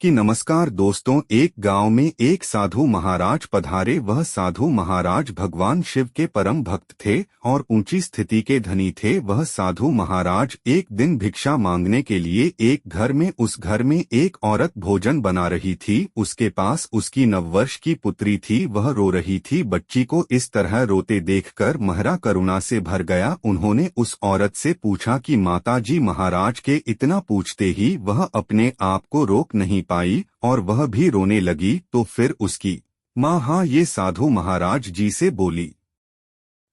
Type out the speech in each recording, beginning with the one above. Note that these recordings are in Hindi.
कि नमस्कार दोस्तों। एक गांव में एक साधु महाराज पधारे। वह साधु महाराज भगवान शिव के परम भक्त थे और ऊंची स्थिति के धनी थे। वह साधु महाराज एक दिन भिक्षा मांगने के लिए एक घर में, उस घर में एक औरत भोजन बना रही थी। उसके पास उसकी 9 वर्ष की पुत्री थी। वह रो रही थी। बच्ची को इस तरह रोते देखकर महरा करुणा से भर गया। उन्होंने उस औरत से पूछा कि माताजी महाराज के इतना पूछते ही वह अपने आप को रोक नहीं पाई और वह भी रोने लगी। तो फिर उसकी माँ हाँ ये साधु महाराज जी से बोली,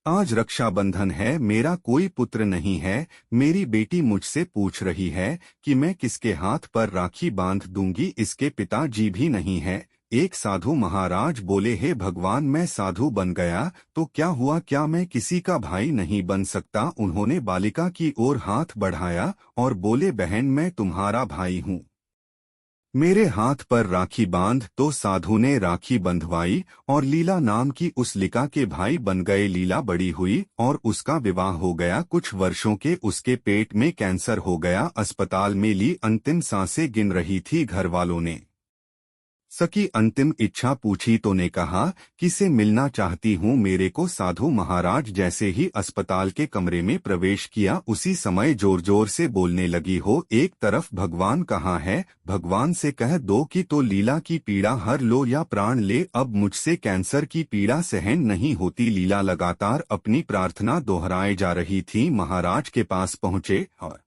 आज रक्षाबंधन है, मेरा कोई पुत्र नहीं है। मेरी बेटी मुझसे पूछ रही है कि मैं किसके हाथ पर राखी बांध दूंगी। इसके पिताजी भी नहीं है। एक साधु महाराज बोले, हे भगवान, मैं साधु बन गया तो क्या हुआ, क्या मैं किसी का भाई नहीं बन सकता? उन्होंने बालिका की ओर हाथ बढ़ाया और बोले, बहन मैं तुम्हारा भाई हूँ, मेरे हाथ पर राखी बांध। तो साधु ने राखी बंधवाई और लीला नाम की उस लिका के भाई बन गए। लीला बड़ी हुई और उसका विवाह हो गया। कुछ वर्षों के उसके पेट में कैंसर हो गया। अस्पताल में ली अंतिम सांसें गिन रही थी। घर वालों ने सकी अंतिम इच्छा पूछी तो ने कहा, किसे मिलना चाहती हूँ मेरे को। साधु महाराज जैसे ही अस्पताल के कमरे में प्रवेश किया उसी समय जोर जोर से बोलने लगी, हो एक तरफ भगवान कहाँ है, भगवान से कह दो कि तो लीला की पीड़ा हर लो या प्राण ले। अब मुझसे कैंसर की पीड़ा सहन नहीं होती। लीला लगातार अपनी प्रार्थना दोहराए जा रही थी। महाराज के पास पहुँचे और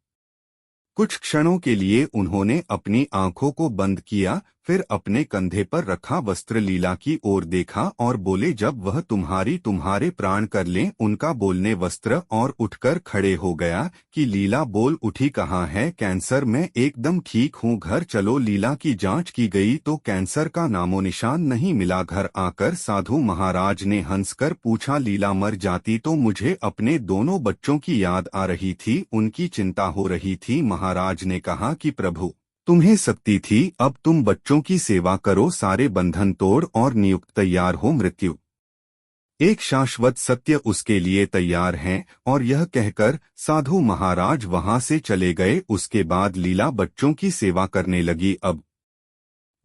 कुछ क्षणों के लिए उन्होंने अपनी आंखों को बंद किया, फिर अपने कंधे पर रखा वस्त्र लीला की ओर देखा और बोले, जब वह तुम्हारे प्राण कर लें। उनका बोलने वस्त्र और उठकर खड़े हो गया कि लीला बोल उठी, कहाँ है कैंसर? मैं एकदम ठीक हूँ, घर चलो। लीला की जांच की गई तो कैंसर का नामो निशान नहीं मिला। घर आकर साधु महाराज ने हंसकर पूछा, लीला मर जाती तो मुझे अपने दोनों बच्चों की याद आ रही थी, उनकी चिंता हो रही थी। महाराज ने कहा कि प्रभु तुम्हें शक्ति थी, अब तुम बच्चों की सेवा करो, सारे बंधन तोड़ और नियुक्त तैयार हो। मृत्यु एक शाश्वत सत्य उसके लिए तैयार है। और यह कहकर साधु महाराज वहां से चले गए। उसके बाद लीला बच्चों की सेवा करने लगी। अब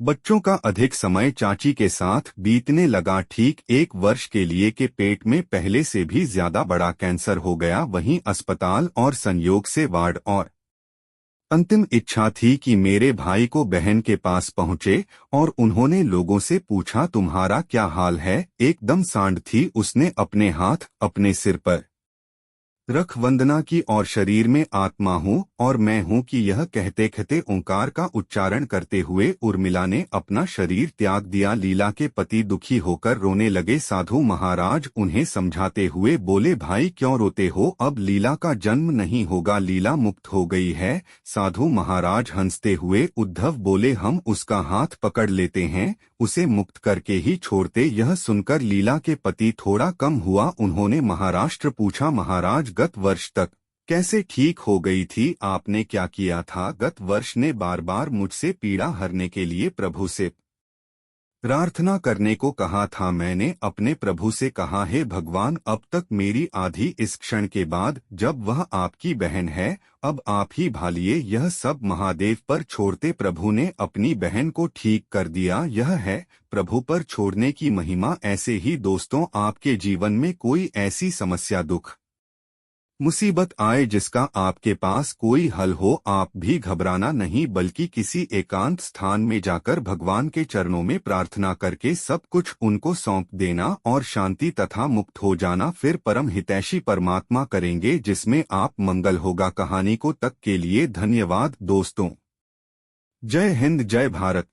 बच्चों का अधिक समय चाची के साथ बीतने लगा। ठीक 1 वर्ष के लिए के पेट में पहले से भी ज्यादा बड़ा कैंसर हो गया। वहीं अस्पताल और संयोग से वार्ड और अंतिम इच्छा थी कि मेरे भाई को बहन के पास पहुंचे और उन्होंने लोगों से पूछा, तुम्हारा क्या हाल है? एकदम सांड थी। उसने अपने हाथ अपने सिर पर रख वंदना की और शरीर में आत्मा हूँ और मैं हूँ कि यह कहते कहते ओंकार का उच्चारण करते हुए उर्मिला ने अपना शरीर त्याग दिया। लीला के पति दुखी होकर रोने लगे। साधु महाराज उन्हें समझाते हुए बोले, भाई क्यों रोते हो? अब लीला का जन्म नहीं होगा, लीला मुक्त हो गई है। साधु महाराज हंसते हुए उद्धव बोले, हम उसका हाथ पकड़ लेते हैं, उसे मुक्त करके ही छोड़ते। यह सुनकर लीला के पति थोड़ा कम हुआ। उन्होंने महाराष्ट्र पूछा, महाराज गत वर्ष तक कैसे ठीक हो गई थी? आपने क्या किया था? गत वर्ष ने बार बार मुझसे पीड़ा हरने के लिए प्रभु से प्रार्थना करने को कहा था। मैंने अपने प्रभु से कहा, हे भगवान, अब तक मेरी आधी इस क्षण के बाद, जब वह आपकी बहन है, अब आप ही भालिए। यह सब महादेव पर छोड़ते प्रभु ने अपनी बहन को ठीक कर दिया। यह है प्रभु पर छोड़ने की महिमा। ऐसे ही दोस्तों, आपके जीवन में कोई ऐसी समस्या, दुख, मुसीबत आए जिसका आपके पास कोई हल हो, आप भी घबराना नहीं, बल्कि किसी एकांत स्थान में जाकर भगवान के चरणों में प्रार्थना करके सब कुछ उनको सौंप देना और शांति तथा मुक्त हो जाना। फिर परम हितैषी परमात्मा करेंगे जिसमें आप मंगल होगा। कहानी को तक के लिए धन्यवाद दोस्तों। जय हिंद, जय भारत।